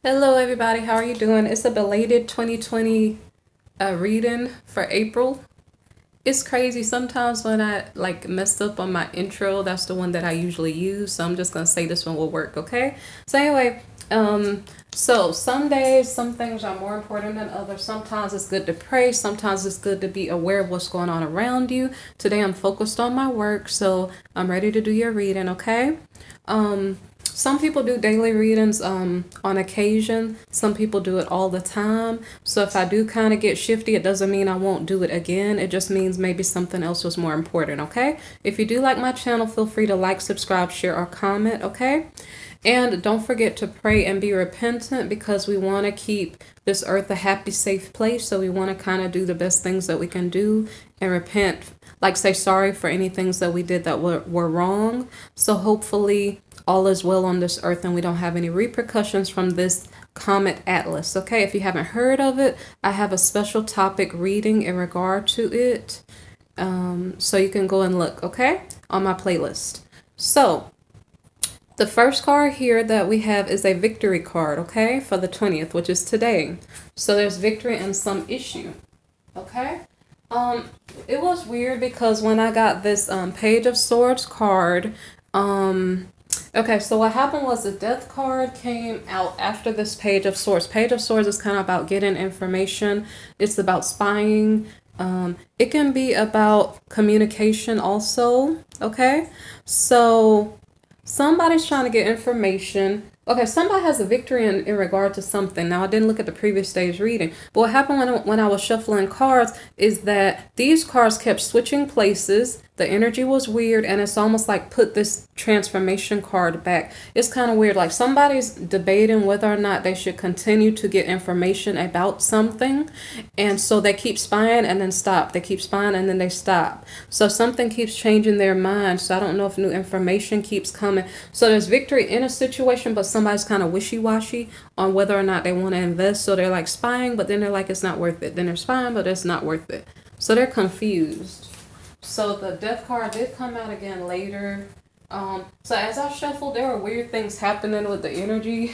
Hello, everybody. How are you doing? It's a belated 2020 reading for April. It's crazy. Sometimes when I like messed up on my intro, that's the one that I usually use. So I'm just gonna say this one will work, okay? So anyway, so some days some things are more important than others. Sometimes it's good to pray. Sometimes it's good to be aware of what's going on around you. Today I'm focused on my work, so I'm ready to do your reading, okay? Some people do daily readings on occasion. Some people do it all the time. So if I do kind of get shifty, it doesn't mean I won't do it again. It just means maybe something else was more important, okay? If you do like my channel, feel free to like, subscribe, share, or comment, okay? And don't forget to pray and be repentant because we want to keep this earth a happy, safe place. So we want to kind of do the best things that we can do and repent, like say sorry for any things that we did that were wrong. So hopefully all is well on this earth and we don't have any repercussions from this comet atlas. Okay, if you haven't heard of it, I have a special topic reading in regard to it. So you can go and look, okay, on my playlist. So the first card here that we have is a victory card, okay, for the 20th, which is today. So there's victory in some issue, okay? It was weird because when I got this Page of Swords card, okay, so what happened was the Death card came out after this Page of Swords. Page of Swords is kind of about getting information. It's about spying. It can be about communication also, okay? So somebody's trying to get information. Okay, somebody has a victory in regard to something. Now, I didn't look at the previous day's reading, but what happened when I was shuffling cards is that these cards kept switching places. The energy was weird, and it's almost like put this transformation card back. It's kind of weird. Like somebody's debating whether or not they should continue to get information about something, and so they keep spying and then stop. They keep spying and then they stop. So something keeps changing their mind. So I don't know if new information keeps coming. So there's victory in a situation, but somebody's kind of wishy-washy on whether or not they want to invest. So they're like spying, but then they're like, it's not worth it. Then they're spying, but it's not worth it. So they're confused. So the Death card did come out again later. So as I shuffled, there were weird things happening with the energy.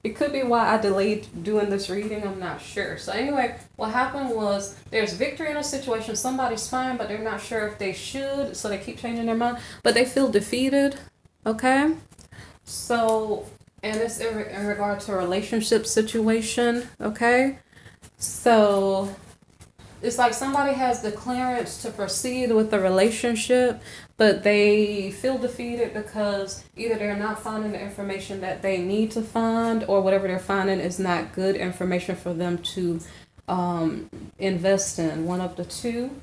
It could be why I delayed doing this reading. I'm not sure. So anyway, what happened was there's victory in a situation. Somebody's fine, but they're not sure if they should. So they keep changing their mind. But they feel defeated. Okay? So, and it's in regard to a relationship situation. Okay? So it's like somebody has the clearance to proceed with the relationship, but they feel defeated because either they're not finding the information that they need to find, or whatever they're finding is not good information for them to invest in. One of the two.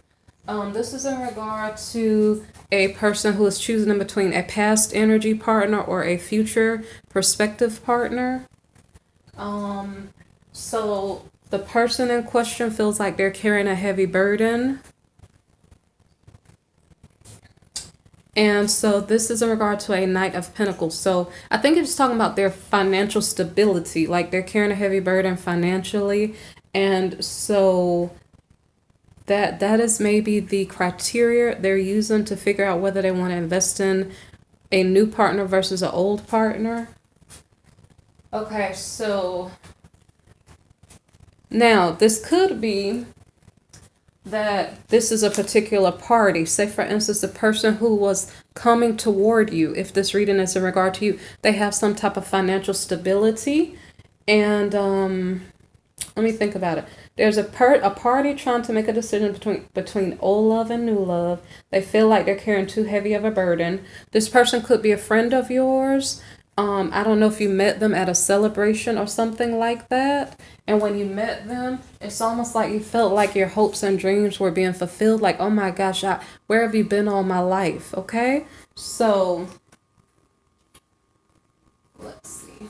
This is in regard to a person who is choosing in between a past energy partner or a future prospective partner. So the person in question feels like they're carrying a heavy burden. And so this is in regard to a Knight of Pentacles. So I think it's talking about their financial stability, like they're carrying a heavy burden financially. And so that is maybe the criteria they're using to figure out whether they want to invest in a new partner versus an old partner. Okay, so now, this could be that this is a particular party. Say, for instance, the person who was coming toward you, if this reading is in regard to you, they have some type of financial stability. And let me think about it. There's a party trying to make a decision between old love and new love. They feel like they're carrying too heavy of a burden. This person could be a friend of yours. I don't know if you met them at a celebration or something like that. And when you met them, it's almost like you felt like your hopes and dreams were being fulfilled. Like, oh my gosh, where have you been all my life? Okay. So let's see.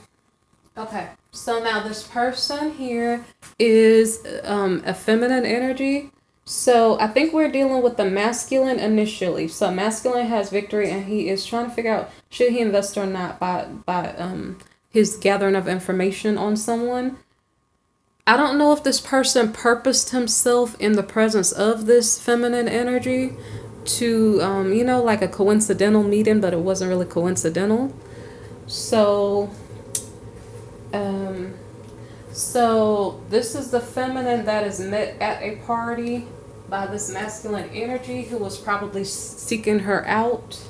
Okay. So now this person here is a feminine energy. So I think we're dealing with the masculine initially. So masculine has victory and he is trying to figure out should he invest or not by his gathering of information on someone. I don't know if this person purposed himself in the presence of this feminine energy to, like a coincidental meeting, but it wasn't really coincidental. So Um, so this is the feminine that is met at a party by this masculine energy who was probably seeking her out.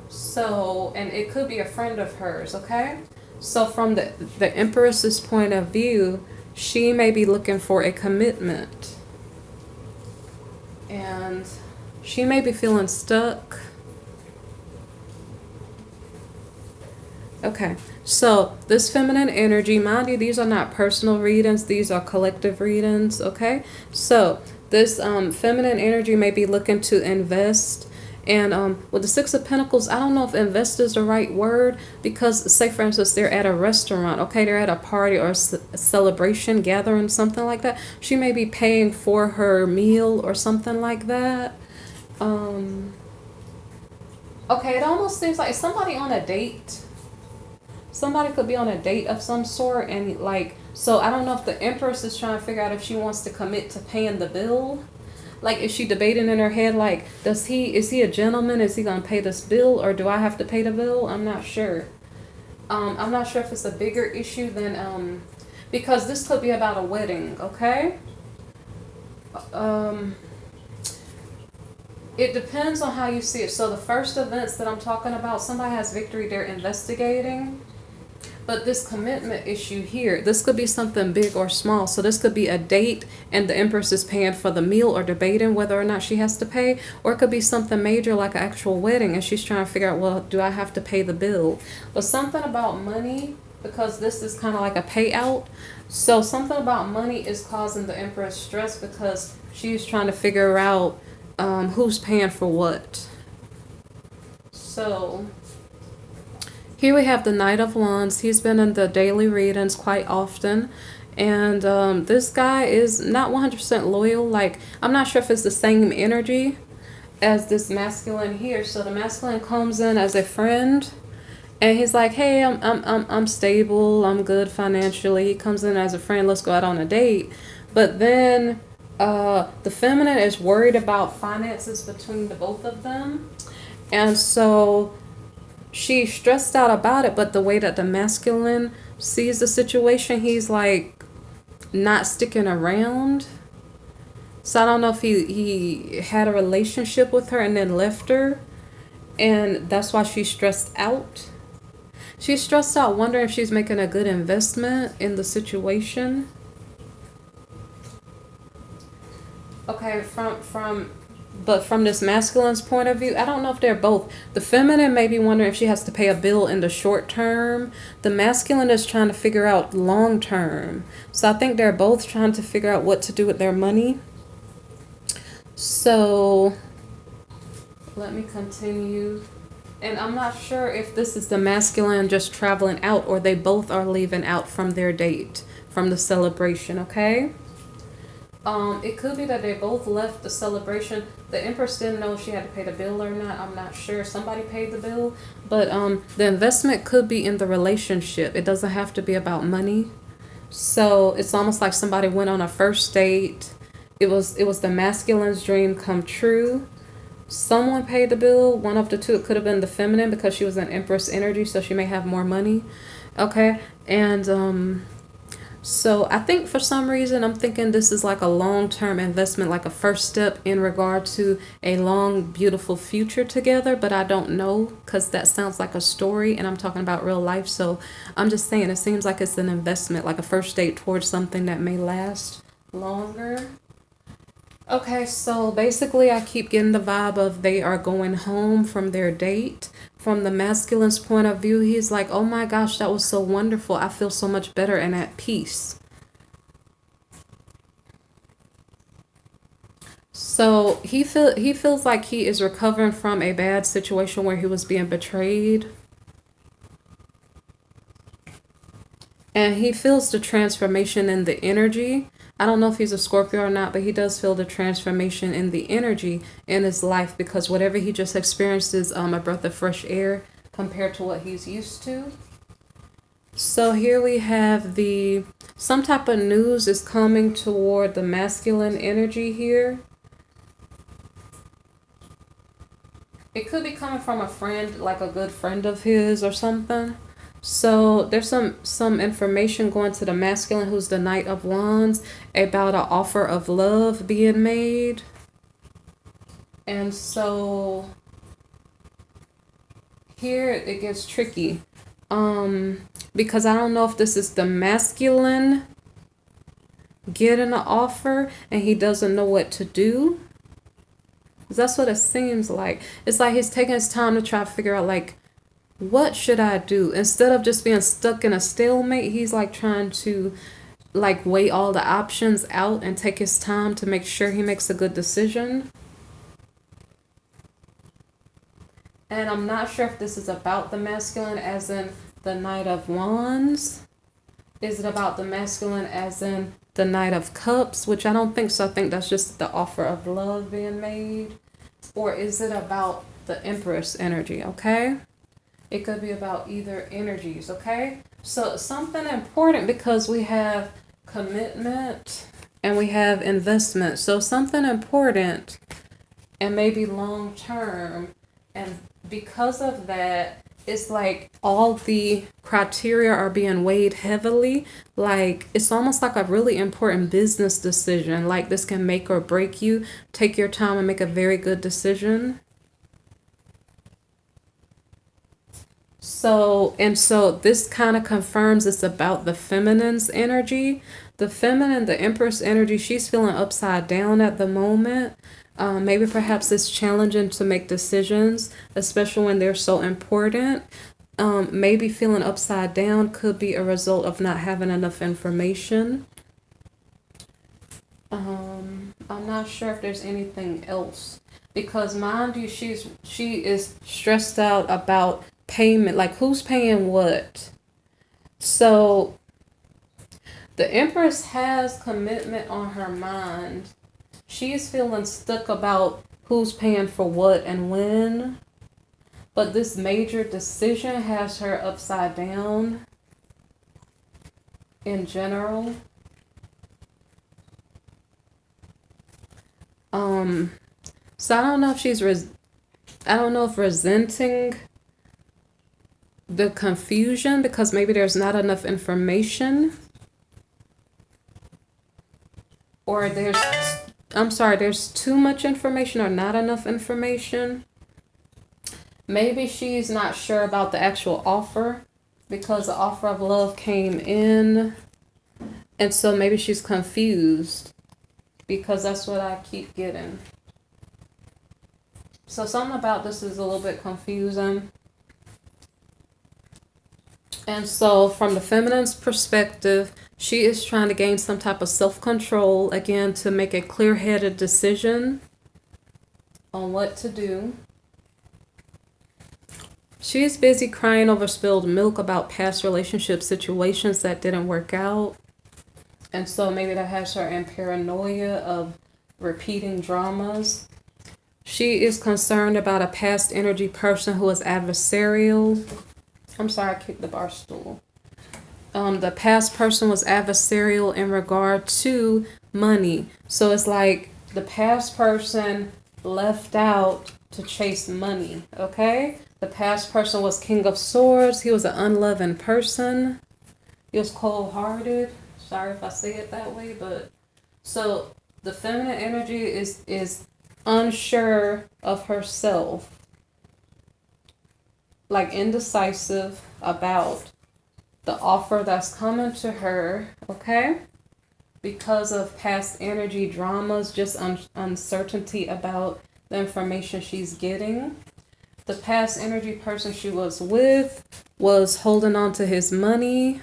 So, and it could be a friend of hers, okay? So from the Empress's point of view, she may be looking for a commitment. And she may be feeling stuck. Okay, so this feminine energy, mind you, these are not personal readings, these are collective readings, okay? So this feminine energy may be looking to invest. And with the Six of Pentacles, I don't know if invest is the right word because, say, for instance, they're at a restaurant, okay? They're at a party or a celebration, gathering, something like that. She may be paying for her meal or something like that. Okay, it almost seems like somebody on a date. Somebody could be on a date of some sort, and like, so I don't know if the Empress is trying to figure out if she wants to commit to paying the bill. Like, is she debating in her head, like, is he a gentleman? Is he gonna pay this bill, or do I have to pay the bill? I'm not sure. I'm not sure if it's a bigger issue than because this could be about a wedding, okay? It depends on how you see it. So the first events that I'm talking about, somebody has victory, they're investigating. But this commitment issue here, this could be something big or small. So this could be a date and the Empress is paying for the meal or debating whether or not she has to pay. Or it could be something major like an actual wedding and she's trying to figure out, well, do I have to pay the bill? But something about money, because this is kind of like a payout. So something about money is causing the Empress stress because she's trying to figure out who's paying for what. So here we have the Knight of Wands. He's been in the daily readings quite often. And this guy is not 100% loyal. Like, I'm not sure if it's the same energy as this masculine here. So the masculine comes in as a friend. And he's like, hey, I'm stable. I'm good financially. He comes in as a friend. Let's go out on a date. But then the feminine is worried about finances between the both of them. And so she's stressed out about it, but the way that the masculine sees the situation, he's like not sticking around. So I don't know if he had a relationship with her and then left her, and that's why she's stressed out. She's stressed out wondering if she's making a good investment in the situation. Okay, but from this masculine's point of view, I don't know if they're both. The feminine may be wondering if she has to pay a bill in the short term. The masculine is trying to figure out long term. So I think they're both trying to figure out what to do with their money. So let me continue. And I'm not sure if this is the masculine just traveling out or they both are leaving out from their date, from the celebration, okay? It could be that they both left the celebration. The Empress didn't know if she had to pay the bill or not. I'm not sure. Somebody paid the bill. But the investment could be in the relationship. It doesn't have to be about money. So it's almost like somebody went on a first date. It was the masculine's dream come true. Someone paid the bill. One of the two. It could have been the feminine because she was an Empress energy, so she may have more money. Okay. And so I think for some reason I'm thinking this is like a long-term investment, like a first step in regard to a long, beautiful future together. But I don't know because that sounds like a story and I'm talking about real life. So I'm just saying it seems like it's an investment, like a first step towards something that may last longer. Okay, so basically I keep getting the vibe of they are going home from their date. From the masculine's point of view, he's like, oh my gosh, that was so wonderful. I feel so much better and at peace. So he feels like he is recovering from a bad situation where he was being betrayed. And he feels the transformation in the energy. I don't know if he's a Scorpio or not, but he does feel the transformation in the energy in his life because whatever he just experienced is a breath of fresh air compared to what he's used to. So here we have some type of news is coming toward the masculine energy here. It could be coming from a friend, like a good friend of his or something. So there's some information going to the masculine, who's the Knight of Wands, about an offer of love being made. And so here it gets tricky. Because I don't know if this is the masculine getting an offer and he doesn't know what to do. That's what it seems like. It's like he's taking his time to try to figure out, like, what should I do? Instead of just being stuck in a stalemate, he's like trying to like weigh all the options out and take his time to make sure he makes a good decision. And I'm not sure if this is about the masculine as in the Knight of Wands. Is it about the masculine as in the Knight of Cups? Which I don't think so. I think that's just the offer of love being made. Or is it about the Empress energy, okay? It could be about either energies, okay? So something important, because we have commitment and we have investment. So something important and maybe long term. And because of that, it's like all the criteria are being weighed heavily. Like it's almost like a really important business decision. Like this can make or break you. Take your time and make a very good decision. So this kind of confirms it's about the feminine's energy. The feminine, the Empress energy, she's feeling upside down at the moment. Maybe perhaps it's challenging to make decisions, especially when they're so important. Maybe feeling upside down could be a result of not having enough information. I'm not sure if there's anything else, because mind you, she is stressed out about payment, like who's paying what. So the Empress has commitment on her mind. She is feeling stuck about who's paying for what and when. But this major decision has her upside down in general. So I don't know if I don't know if resenting the confusion, because maybe there's not enough information, or there's too much information or not enough information. Maybe she's not sure about the actual offer, because the offer of love came in, and so maybe she's confused, because that's what I keep getting. So something about this is a little bit confusing. And so from the feminine's perspective, she is trying to gain some type of self-control, again, to make a clear-headed decision on what to do. She is busy crying over spilled milk about past relationship situations that didn't work out. And so maybe that has her in paranoia of repeating dramas. She is concerned about a past energy person who is adversarial. I'm sorry, I kicked the bar stool. The past person was adversarial in regard to money. So it's like the past person left out to chase money, okay? The past person was King of Swords. He was an unloving person. He was cold-hearted. Sorry if I say it that way, but so the feminine energy is unsure of herself, like indecisive about the offer that's coming to her, okay? Because of past energy dramas, just uncertainty about the information she's getting. The past energy person she was with was holding on to his money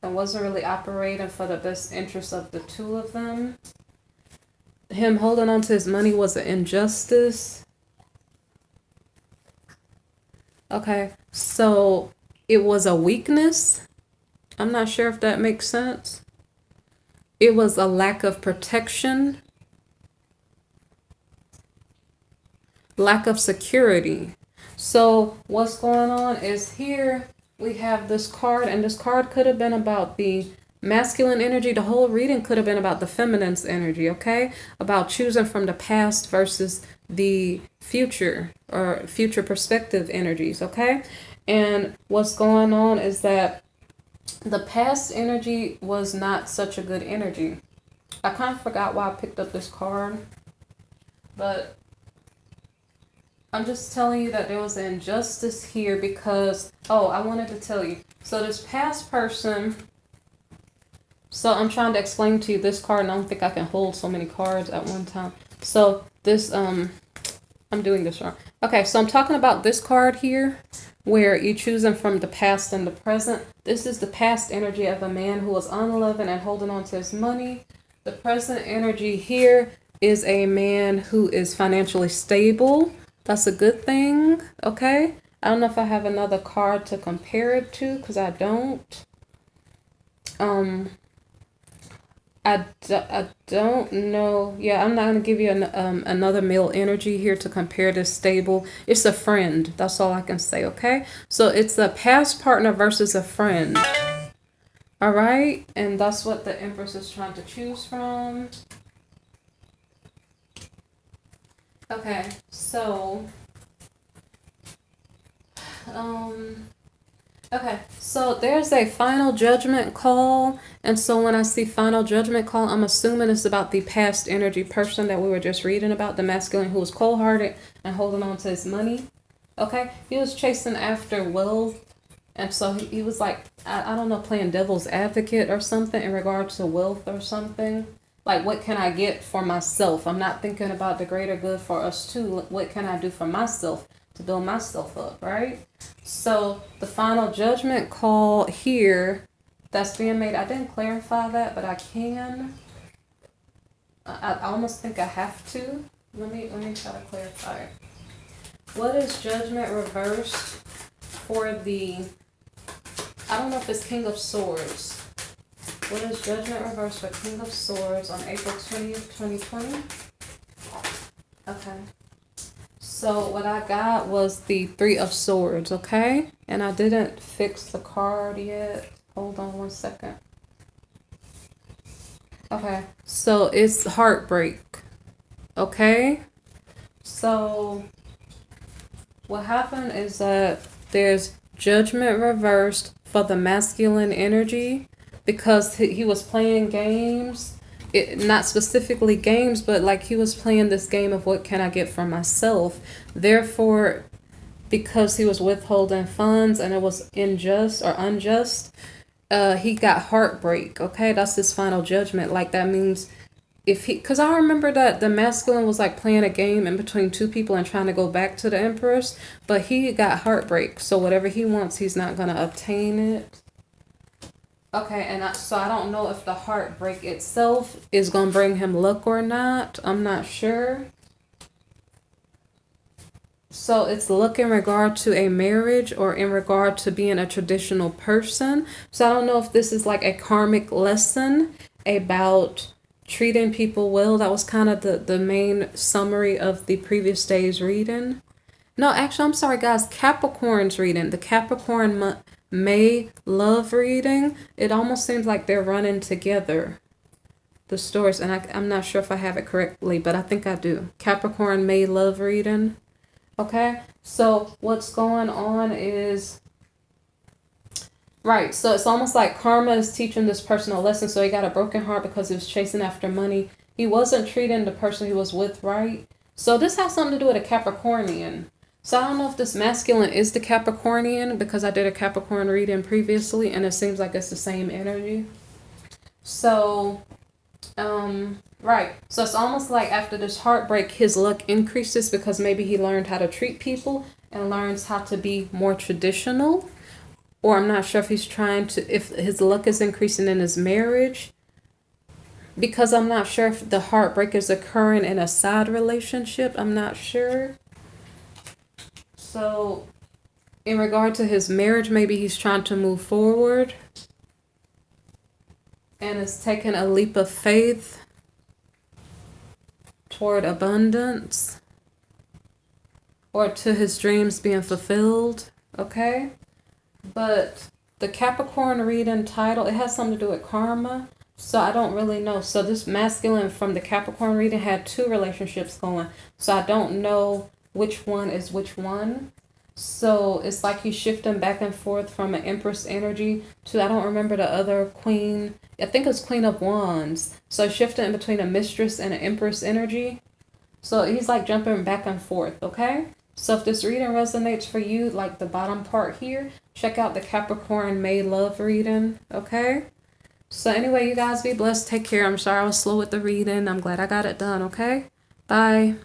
and wasn't really operating for the best interest of the two of them. Him holding on to his money was an injustice. Okay, so it was a weakness. I'm not sure if that makes sense. It was a lack of protection, lack of security. So what's going on is here we have this card, and this card could have been about the masculine energy, the whole reading could have been about the feminine's energy, okay? About choosing from the past versus the future or future perspective energies, okay? And what's going on is that the past energy was not such a good energy. I kind of forgot why I picked up this card, but I'm just telling you that there was an injustice here because, oh, I wanted to tell you. So this past person, so I'm trying to explain to you this card, and I don't think I can hold so many cards at one time. So this, I'm doing this wrong. Okay, so I'm talking about this card here, where you're choosing from the past and the present. This is the past energy of a man who was unloving and holding on to his money. The present energy here is a man who is financially stable. That's a good thing, okay? I don't know if I have another card to compare it to, because I don't. I don't know. Yeah, I'm not going to give you another male energy here to compare this stable. It's a friend. That's all I can say, okay? So it's a past partner versus a friend. All right? And that's what the Empress is trying to choose from. Okay, so... Okay, so there's a final judgment call, and so when I see final judgment call, I'm assuming it's about the past energy person that we were just reading about, the masculine who was cold-hearted and holding on to his money. Okay, he was chasing after wealth, and so he was like, I don't know, playing devil's advocate or something in regards to wealth or something. Like, what can I get for myself? I'm not thinking about the greater good for us too. What can I do for myself to build myself up, right? So the final judgment call here that's being made, I didn't clarify that, but I can. I almost think I have to. Let me try to clarify it. What is judgment reversed for the, I don't know if it's King of Swords. What is judgment reversed for King of Swords on April 20th, 2020? Okay. So what I got was the Three of Swords, okay? And I didn't fix the card yet. Hold on one second. Okay, so it's heartbreak, okay? So what happened is that there's judgment reversed for the masculine energy because he was playing games. Not specifically games, but like he was playing this game of what can I get for myself. Therefore, because he was withholding funds and it was unjust, he got heartbreak. Okay, that's his final judgment. Like that means because I remember that the masculine was like playing a game in between two people and trying to go back to the Empress, but he got heartbreak. So whatever he wants, he's not gonna obtain it. Okay, and so I don't know if the heartbreak itself is going to bring him luck or not. I'm not sure. So it's luck in regard to a marriage or in regard to being a traditional person. So I don't know if this is like a karmic lesson about treating people well. That was kind of the main summary of the previous day's reading. No, actually, I'm sorry, guys. Capricorn's reading. The Capricorn May love reading. It almost seems like they're running together, the stories, and I'm not sure if I have it correctly, but I think I do. Capricorn May love reading. Okay, so what's going on is, right, so it's almost like karma is teaching this person a lesson. So he got a broken heart because he was chasing after money. He wasn't treating the person he was with right. So this has something to do with a Capricornian. So I don't know if this masculine is the Capricornian because I did a Capricorn reading previously and it seems like it's the same energy. So, right. So it's almost like after this heartbreak, his luck increases because maybe he learned how to treat people and learns how to be more traditional. Or I'm not sure if he's trying to, if his luck is increasing in his marriage. Because I'm not sure if the heartbreak is occurring in a side relationship. I'm not sure. So, in regard to his marriage, maybe he's trying to move forward and is taking a leap of faith toward abundance or to his dreams being fulfilled, okay? But The Capricorn reading title, it has something to do with karma. So I don't really know. So this masculine from the Capricorn reading had two relationships going. So I don't know which one is which one. So it's like he's shifting back and forth from an Empress energy to, I don't remember the other queen. I think it's Queen of Wands. So shifting in between a Mistress and an Empress energy. So he's like jumping back and forth, okay? So if this reading resonates for you, like the bottom part here, check out the Capricorn May Love reading, okay? So anyway, you guys be blessed. Take care. I'm sorry I was slow with the reading. I'm glad I got it done, okay? Bye.